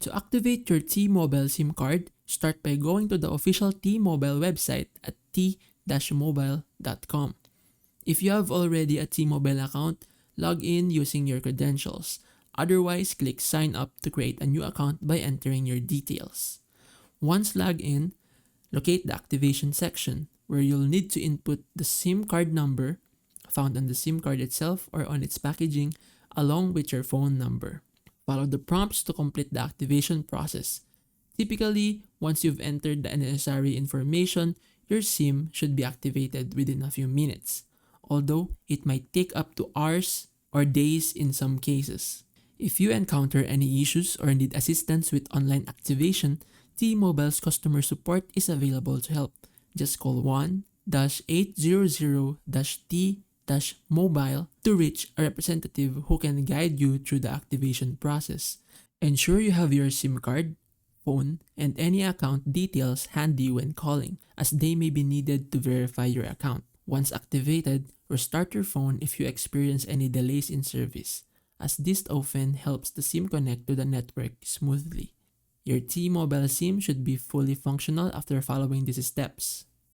To activate your T-Mobile SIM card, start by going to the official T-Mobile website at t-mobile.com. If you have already a T-Mobile account, log in using your credentials. Otherwise, click Sign Up to create a new account by entering your details. Once logged in, locate the activation section where you'll need to input the SIM card number found on the SIM card itself or on its packaging along with your phone number. Follow the prompts to complete the activation process. Typically, once you've entered the necessary information, your SIM should be activated within a few minutes, although it might take up to hours or days in some cases. If you encounter any issues or need assistance with online activation, T-Mobile's customer support is available to help. Just call 1-800-T-mobile to reach a representative who can guide you through the activation process. Ensure you have your SIM card, phone, and any account details handy when calling, as they may be needed to verify your account. Once activated, restart your phone if you experience any delays in service, as this often helps the SIM connect to the network smoothly. Your T-Mobile SIM should be fully functional after following these steps.